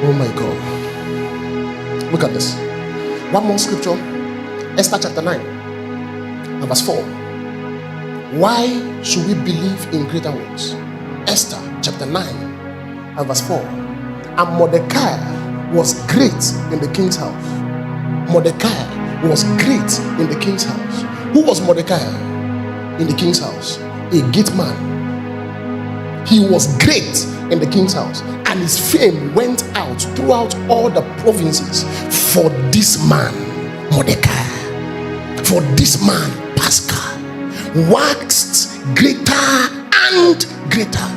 Oh my God. Look at this. One more scripture. Esther chapter 9 and verse 4. Why should we believe in greater works? Esther chapter 9 and verse 4. And Mordecai was great in the king's house. Mordecai was great in the king's house. Who was Mordecai in the king's house? A gate man. He was great in the king's house, and his fame went out throughout all the provinces for this man Mordecai, for this man Paschal waxed greater and greater.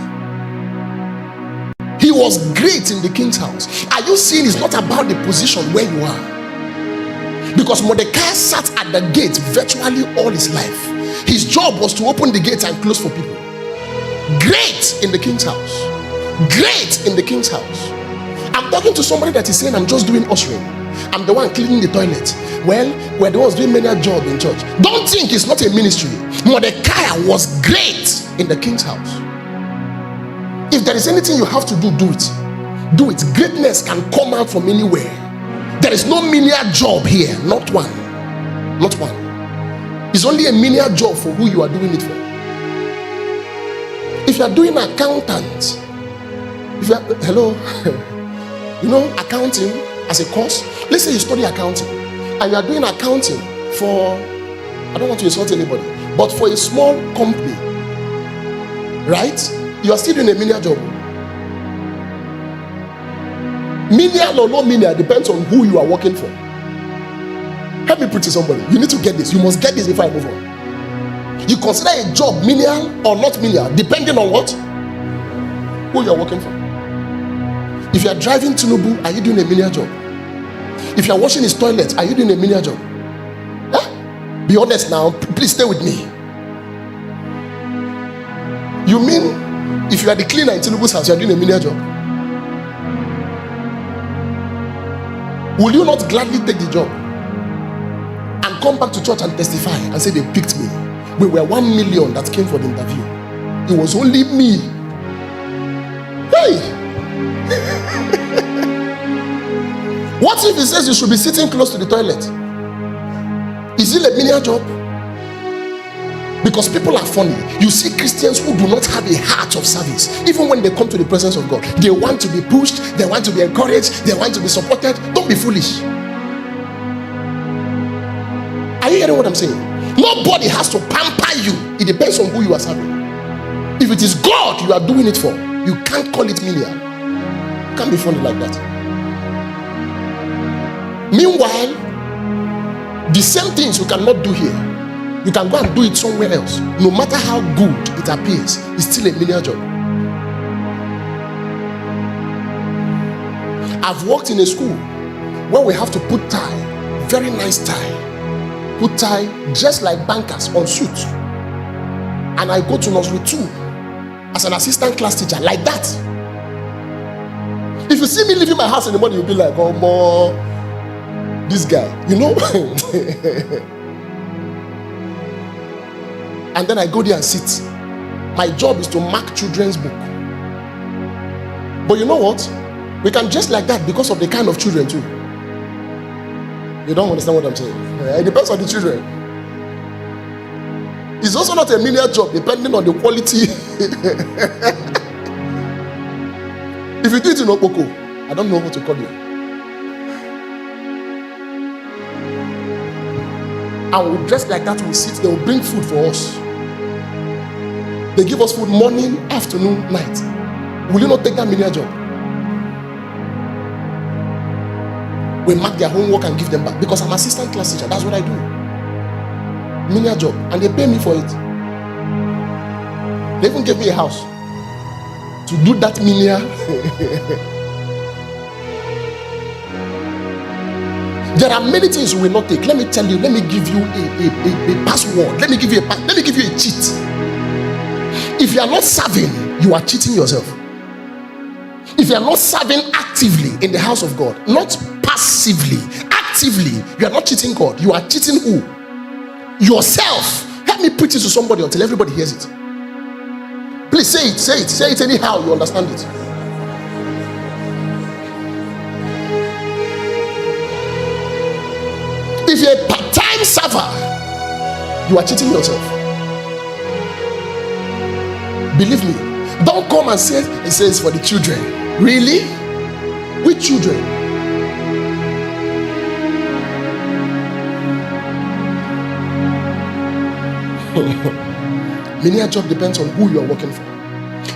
He was great in the king's house. Are you seeing? It's not about the position where you are, because Mordecai sat at the gate virtually all his life. His job was to open the gates and close for people. Great in the king's house. Great in the king's house. I'm talking to somebody that is saying, I'm just doing ushering, I'm the one cleaning the toilet. Well, we're the ones doing many jobs in church. Don't think it's not a ministry. Mordecai was great in the king's house. If there is anything you have to do, do it. Do it. Greatness can come out from anywhere. There is no menial job here. Not one. Not one. It's only a menial job for who you are doing it for. If you are doing accountant, if you are, hello, you know accounting as a course. Let's say you study accounting and you are doing accounting for, I don't want to insult anybody, but for a small company, right? You are still doing a menial job. Menial or no menial depends on who you are working for. Help me preach to somebody. You need to get this. You must get this before I move on. You consider a job menial or not menial depending on what? Who you are working for. If you are driving Tinubu, are you doing a menial job? If you are washing his toilet, are you doing a menial job? Huh? Be honest now. Please stay with me. You mean if you are the cleaner in Tinubu's house, you are doing a menial job? Will you not gladly take the job and come back to church and testify and say they picked me? We were 1 million that came for the interview. It was only me. Hey! What if he says you should be sitting close to the toilet? Is it a menial job? Because people are funny. You see Christians who do not have a heart of service. Even when they come to the presence of God, they want to be pushed, they want to be encouraged, they want to be supported. Don't be foolish. Are you hearing what I'm saying? Nobody has to pamper you. It depends on who you are serving. If it is God you are doing it for, you can't call it menial. You can't be funny like that. Meanwhile, the same things you cannot do here, you can go and do it somewhere else. No matter how good it appears, it's still a menial job. I've worked in a school where we have to put tie, very nice tie, put tie, dress like bankers on suit. And I go to nursery 2 as an assistant class teacher like that. If you see me leaving my house in the morning, you'll be like, oh, more. This guy, you know. And then I go there and sit. My job is to mark children's book. But you know what? We can dress like that because of the kind of children too. You don't understand what I'm saying? It depends on the children. It's also not a menial job depending on the quality. If you do it in Okpoko, I don't know what to call you. And we dress like that, we sit, they will bring food for us. They give us food morning, afternoon, night. Will you not take that menial job? We mark their homework and give them back because I'm assistant class teacher. That's what I do. Menial job, and they pay me for it. They even gave me a house to do that menial. There are many things you will not take. Let me tell you, let me give you a password. Let me give you a cheat. If you are not serving, you are cheating yourself. If you are not serving actively in the house of God, not passively, actively, you are not cheating God. You are cheating who? Yourself. Help me preach it to somebody until everybody hears it. Please say it anyhow you understand it. If you're a part-time server, you are cheating yourself. Believe me. Don't come and say it says for the children. Really? Which children? Many a job depends on who you are working for.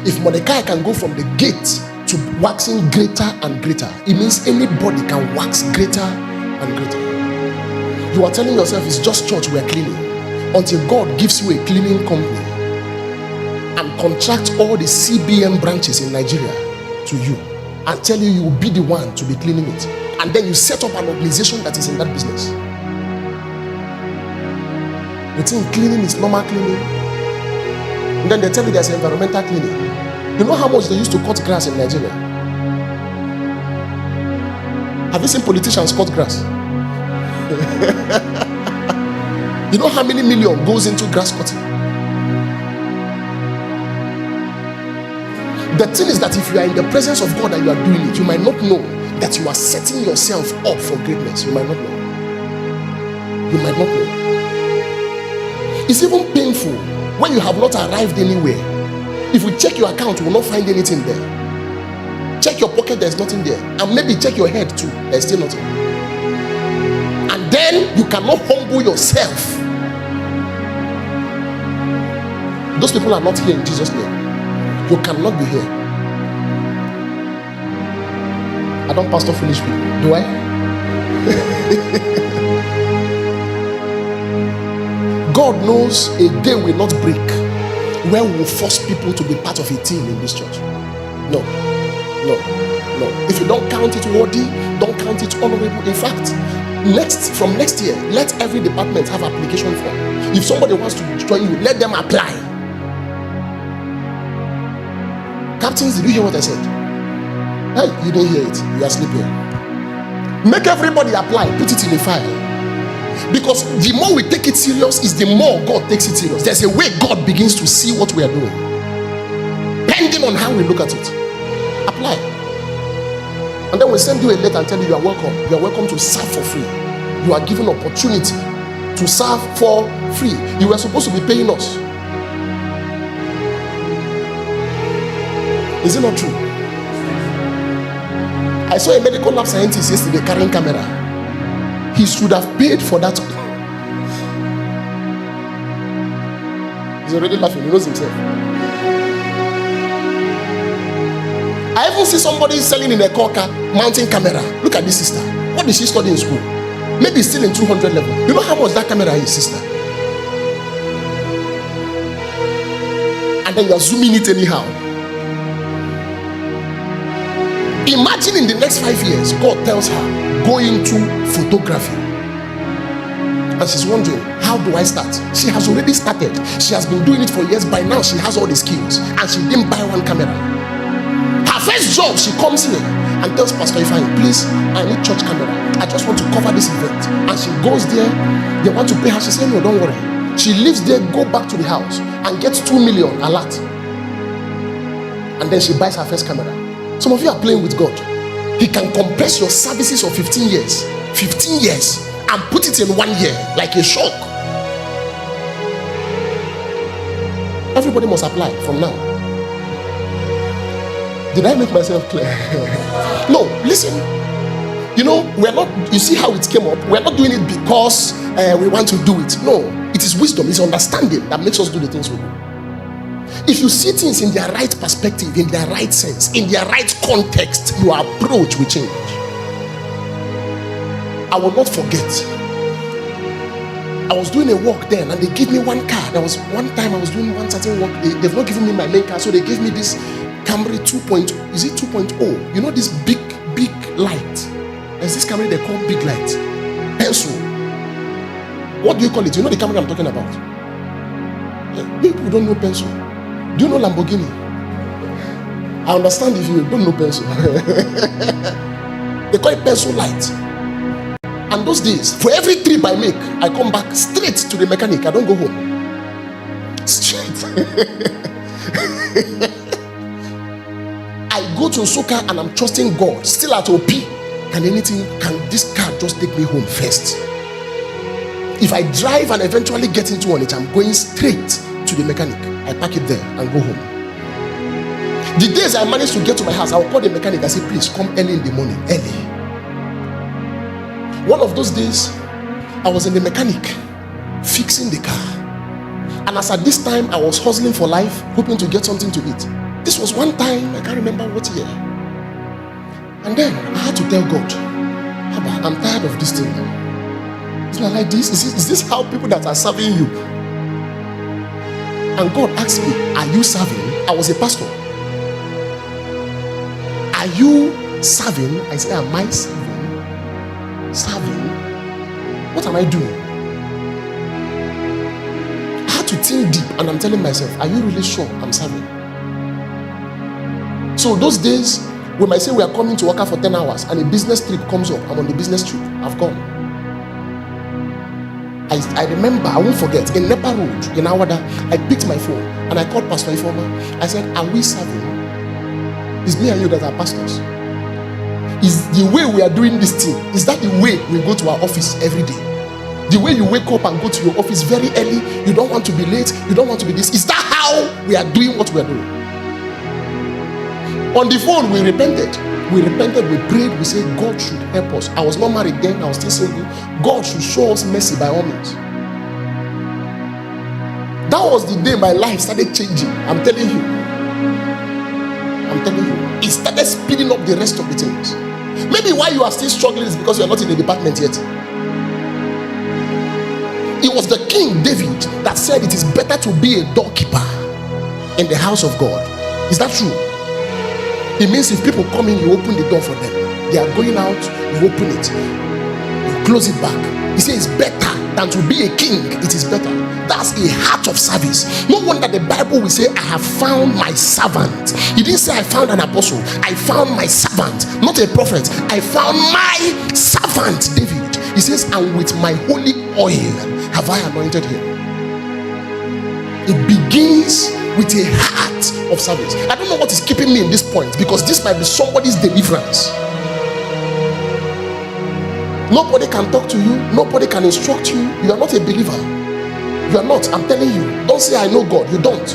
If Mordecai can go from the gate to waxing greater and greater, it means anybody can wax greater and greater. You are telling yourself it's just church we are cleaning, until God gives you a cleaning company and contract all the CBN branches in Nigeria to you and tell you will be the one to be cleaning it, and then you set up an organization that is in that business. You think cleaning is normal cleaning, and then they tell you there's environmental cleaning. You know how much they used to cut grass in Nigeria? Have you seen politicians cut grass? You know how many million goes into grass cutting? The thing is that if you are in the presence of God and you are doing it, you might not know that you are setting yourself up for greatness. You might not know. You might not know. It's even painful when you have not arrived anywhere. If you check your account, you will not find anything there. Check your pocket, there's nothing there. And maybe check your head too, there's still nothing. And then you cannot humble yourself. Those people are not here in Jesus' name. You cannot be here. I don't pastor foolish people, do I? God knows a day will not break where we will force people to be part of a team in this church. No. If you don't count it worthy, don't count it honorable. In fact, from next year, let every department have application form. If somebody wants to join you, let them apply. Captains, did you hear what I said? Hey, you didn't hear it. You are sleeping. Make everybody apply. Put it in a file. Because the more we take it serious, is the more God takes it serious. There's a way God begins to see what we are doing, depending on how we look at it. Apply. And then we send you a letter and tell you are welcome. You are welcome to serve for free. You are given opportunity to serve for free. You were supposed to be paying us. Is it not true? I saw a medical lab scientist yesterday carrying camera. He should have paid for that. He's already laughing. He knows himself. I even see somebody selling in a car mounting camera. Look at this sister. What did she study in school? Maybe still in 200 level. You know how much that camera is, sister? And then you are zooming it anyhow. Imagine in the next 5 years, God tells her, go into photography. And she's wondering, how do I start? She has already started. She has been doing it for years. By now, she has all the skills. And she didn't buy one camera. Her first job, she comes here and tells Pastor Ifeanyi, please, I need church camera. I just want to cover this event. And she goes there. They want to pay her. She says, no, don't worry. She lives there, go back to the house and gets 2 million a lot. And then she buys her first camera. Some of you are playing with God. He can compress your services of 15 years, and put it in 1 year like a shock. Everybody must apply from now. Did I make myself clear? No, listen. You know, we're not, you see how it came up? We're not doing it because we want to do it. No, it is wisdom, it's understanding that makes us do the things we do. If you see things in their right perspective, in their right sense, in their right context, your approach will change. I will not forget. I was doing a work then and they gave me one car. There was one time I was doing one certain work. They've not given me my main car, so they gave me this Camry 2.0. Is it 2.0? You know this big light. There's this Camry they call big light. Pencil. What do you call it? You know the Camry I'm talking about? People don't know pencil. Do you know Lamborghini? I understand if you don't know pencil. They call it pencil light. And those days, for every trip I make, I come back straight to the mechanic. I don't go home. Straight. I go to Soka and I'm trusting God. Still at OP. Can this car just take me home first? If I drive and eventually get into one, I'm going straight to the mechanic. I park it there and go home. The days I managed to get to my house, I'll call the mechanic and say, please come early in the morning. Early. One of those days, I was in the mechanic fixing the car. And as at this time, I was hustling for life, hoping to get something to eat. This was one time, I can't remember what year. And then I had to tell God, Abba, I'm tired of this thing now. It's not like this. Is this how people that are serving you? And God asked me, are you serving? I was a pastor. Are you serving? I said, am I serving? Serving? What am I doing? I had to think deep, and I'm telling myself, are you really sure I'm serving? So those days, we might say we are coming to work for 10 hours and a business trip comes up. I'm on the business trip. I've gone. I remember, I won't forget, in Nepa Road, in Awada, I picked my phone and I called Pastor Ifoma. I said, are we serving? It's me and you that are pastors. Is the way we are doing this thing, is that the way we go to our office every day? The way you wake up and go to your office very early, you don't want to be late, you don't want to be this. Is that how we are doing what we are doing? On the phone, we repented, we prayed, we said God should help us. I was not married then, I was still single. God should show us mercy by all means. That was the day my life started changing. I'm telling you. It started speeding up the rest of the things. Maybe why you are still struggling is because you are not in the department yet. It was the King David that said it is better to be a doorkeeper in the house of God. Is that true? It means if people come in, you open the door for them. They are going out, you open it, you close it back. He says it's better than to be a king. It is better. That's a heart of service. No wonder the Bible will say, I have found my servant. He didn't say I found an apostle. I found my servant, not a prophet. I found my servant, David. He says, and with my holy oil have I anointed him. It begins with a heart of service. I don't know what is keeping me in this point, because this might be somebody's deliverance. Nobody can talk to you, nobody can instruct you. You are not a believer. You are not. I'm telling you. Don't say I know God. You don't.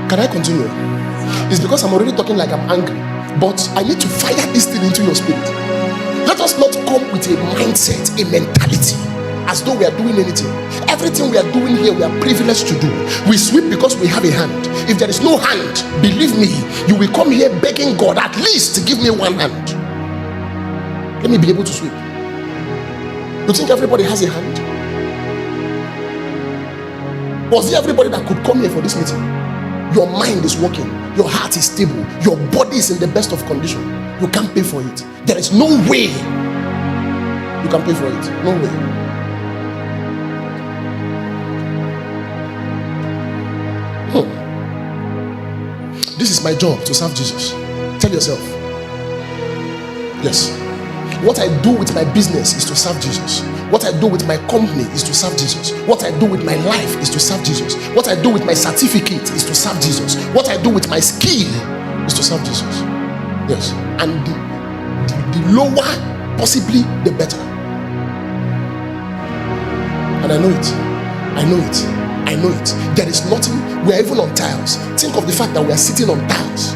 Can I continue? It's because I'm already talking like I'm angry, but I need to fire this thing into your spirit. Let us not come with a mindset, a mentality, as though we are doing anything. Everything we are doing here, we are privileged to do. We sweep because we have a hand. If there is no hand, believe me, you will come here begging God at least to give me one hand. Let me be able to sweep. You think everybody has a hand? Was it everybody that could come here for this meeting? Your mind is working, your heart is stable, your body is in the best of condition. You can't pay for it. There is no way you can pay for it. No way. This is my job, to serve Jesus. Tell yourself. Yes. What I do with my business is to serve Jesus. What I do with my company is to serve Jesus. What I do with my life is to serve Jesus. What I do with my certificate is to serve Jesus. What I do with my skill is to serve Jesus. Yes. And the lower, possibly the better. And I know it. I know it. I know it. There is nothing. We are even on tiles. Think of the fact that we are sitting on tiles.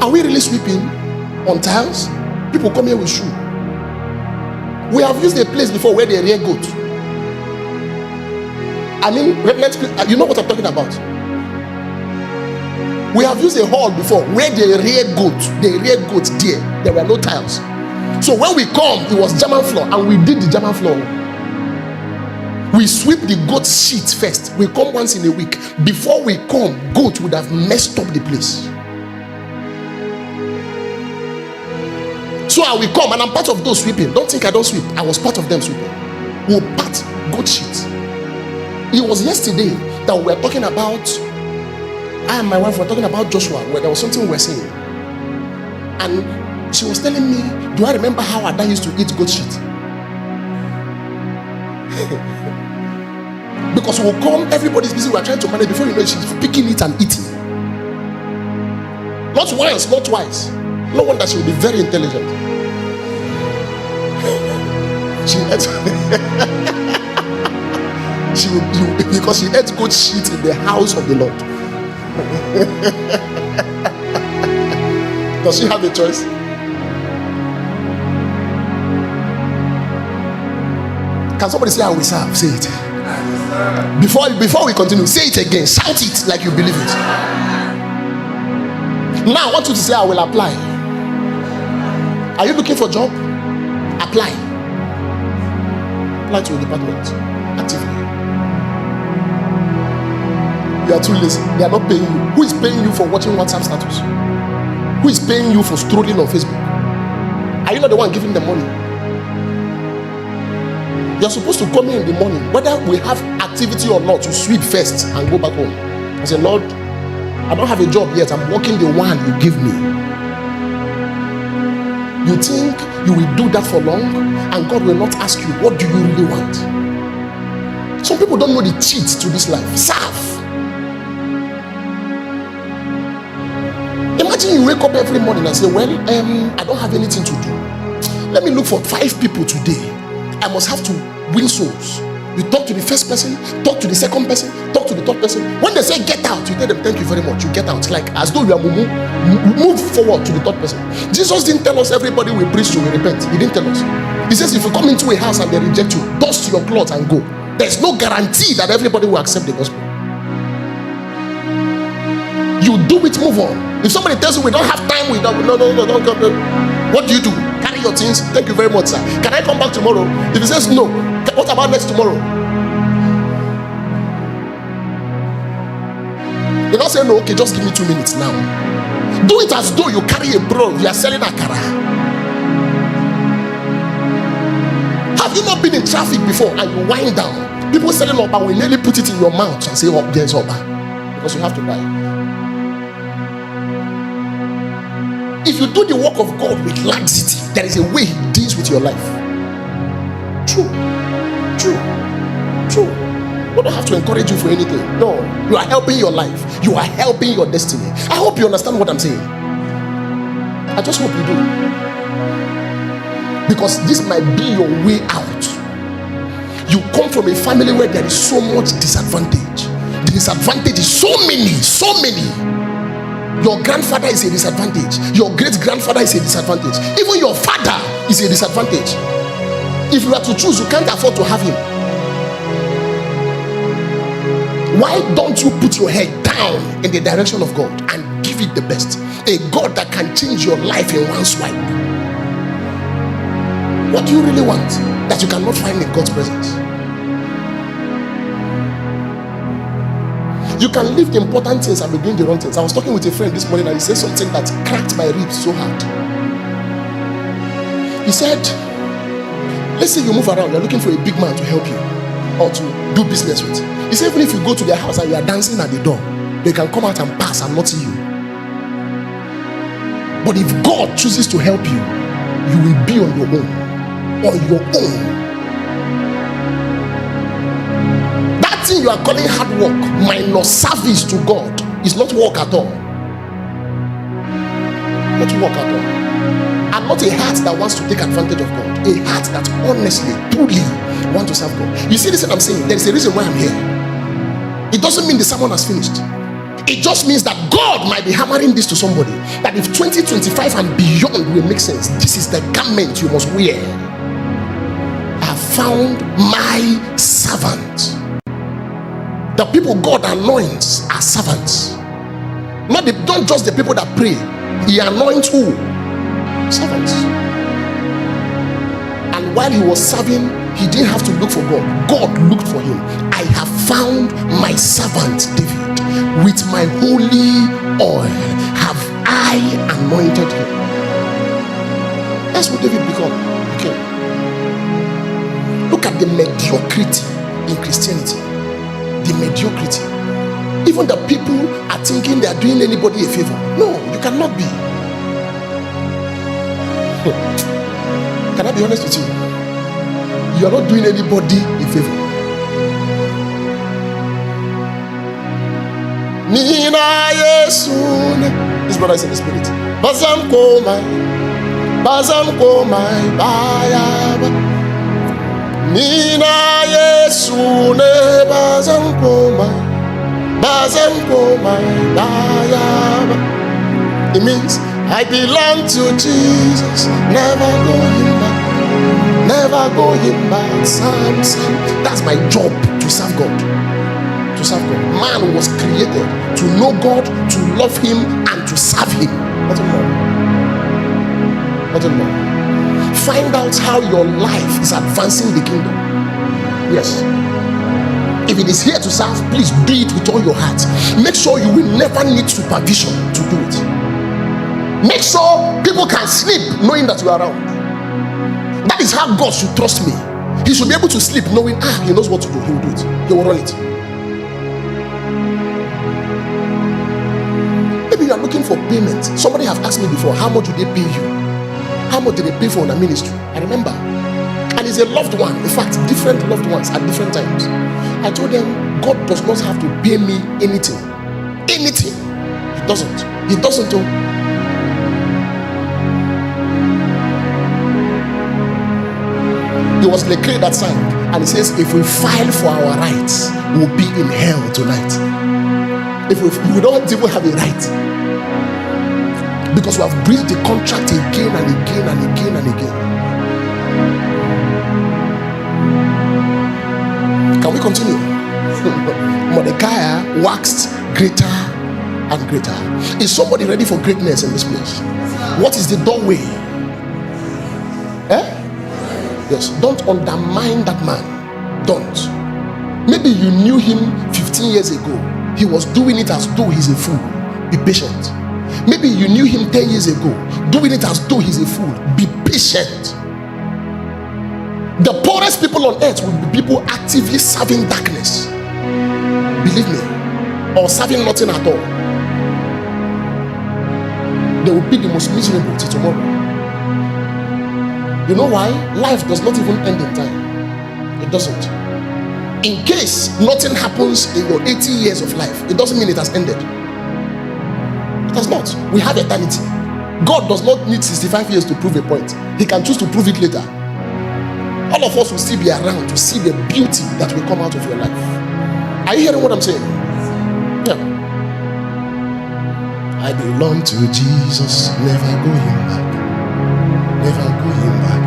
Are we really sweeping on tiles? People come here with shoe. We have used a place before where they rear goat. I mean, Remnant, you know what I'm talking about. We have used a hall before where they rear goat. They rear goats there. There were no tiles. So when we come, it was German floor, and we did the German floor. We sweep the goat sheet first. We come once in a week. Before we come, goat would have messed up the place. So I will come, and I'm part of those sweeping. Don't think I don't sweep. I was part of them sweeping. We'll pat goat sheet. It was yesterday that we were talking about, I and my wife were talking about Joshua, where there was something we were saying. And she was telling me, do I remember how Ada used to eat goat shit? Because we'll come, everybody's busy, we're trying to manage. Before you know it, she's picking it and eating. Not once, not twice. No wonder she will be very intelligent. She ate because she ate good shit in the house of the Lord. Does she have a choice? Can somebody say, I will serve? Say it. Before we continue, say it again. Shout it like you believe it. Now I want you to say, I will apply. Are you looking for a job? Apply. Apply to your department actively. You are too lazy. They are not paying you. Who is paying you for watching WhatsApp status? Who is paying you for strolling on Facebook? Are you not the one giving them money? You're supposed to come in the morning, whether we have activity or not, to sweep first and go back home. I say, Lord, I don't have a job yet. I'm working the one you give me. You think you will do that for long, and God will not ask you, what do you really want? Some people don't know the cheat to this life. Serve. Imagine you wake up every morning and say, well, I don't have anything to do. Let me look for 5 people today. I must have to win souls. You talk to the first person, talk to the second person, talk to the third person. When they say get out, you tell them thank you very much. You get out, like as though you are move forward to the third person. Jesus didn't tell us everybody will preach to will repent. He didn't tell us. He says if you come into a house and they reject you, dust your clothes and go. There's no guarantee that everybody will accept the gospel. You do it, move on. If somebody tells you we don't have time, we don't come. What do? Carry your things. Thank you very much, sir. Can I come back tomorrow? If he says no, what about next tomorrow? You don't say no, okay, just give me 2 minutes now. Do it as though you carry a bro, you are selling akara. Have you not been in traffic before and you wind down? People selling oba will nearly put it in your mouth and say, oh, there's oba. Because you have to buy. If you do the work of God with laxity, there is a way He deals with your life. True. I don't have to encourage you for anything. No, you are helping your life. You are helping your destiny. I hope you understand what I'm saying. I just hope you do. Because this might be your way out. You come from a family where there is so much disadvantage. The disadvantage is so many. Your grandfather is a disadvantage. Your great-grandfather is a disadvantage. Even your father is a disadvantage. If you are to choose, you can't afford to have him. Why don't you put your head down in the direction of God and give it the best? A God that can change your life in one swipe. What do you really want that you cannot find in God's presence? You can leave the important things and be doing the wrong things. I was talking with a friend this morning and he said something that cracked my ribs so hard. He said, let's say you move around, you're looking for a big man to help you or to do business with. He said even if you go to their house and you are dancing at the door, they can come out and pass and not see you. But if God chooses to help you, you will be on your own. On your own. That thing you are calling hard work minus service to God is not work at all. Not work at all. And not a heart that wants to take advantage of God. A heart that honestly, truly wants to serve God. You see this thing I'm saying? There is a reason why I'm here. It doesn't mean the sermon has finished. It just means that God might be hammering this to somebody. That if 2025 and beyond will make sense, this is the garment you must wear. I have found my servant. The people God anoints are servants. Not just the people that pray. He anoints who? Servants. And while he was serving, he didn't have to look for God. God looked for him. I have found my servant David. With my holy oil have I anointed him. That's what David became. Okay. Look at the mediocrity in Christianity. The mediocrity. Even the people are thinking they are doing anybody a favor. No, you cannot be. Can I be honest with you? You are not doing anybody a favor. Nina Yesu This brother is in the spirit. Bazam komai bayaba. Nina Yesu ne bazam komai bayaba. It means I belong to Jesus, never going back. Never going back. Sam. That's my job, to serve God. To serve God. Man was created to know God, to love Him, and to serve Him. Nothing more. Nothing more. Find out how your life is advancing the kingdom. Yes. If it is here to serve, please do it with all your heart. Make sure you will never need supervision to do it. Make sure people can sleep knowing that you are around. That is how God should trust me. He should be able to sleep knowing, He knows what to do. He will do it. He will run it. Maybe you are looking for payment. Somebody have asked me before, how much do they pay you? How much did they pay for in a ministry? I remember. And it's a loved one. In fact, different loved ones at different times. I told them, God does not have to pay me anything. Anything. He doesn't. He doesn't. It was Leclerc that sang, and he says, if we file for our rights, we'll be in hell tonight. If we don't even have a right, because we have breached the contract again and again and again and again. Can we continue? Mordecai waxed greater and greater. Is somebody ready for greatness in this place? What is the doorway? Yes, don't undermine that man. Don't. Maybe you knew him 15 years ago. He was doing it as though he's a fool. Be patient. Maybe you knew him 10 years ago, doing it as though he's a fool. Be patient. The poorest people on earth will be people actively serving darkness. Believe me. Or serving nothing at all. They will be the most miserable till tomorrow. You know why? Life does not even end in time. It doesn't. In case nothing happens in your 80 years of life, it doesn't mean it has ended. It has not. We have eternity. God does not need 65 years to prove a point. He can choose to prove it later. All of us will still be around to see the beauty that will come out of your life. Are you hearing what I'm saying? Yeah. I belong to Jesus, never going back. Never going back.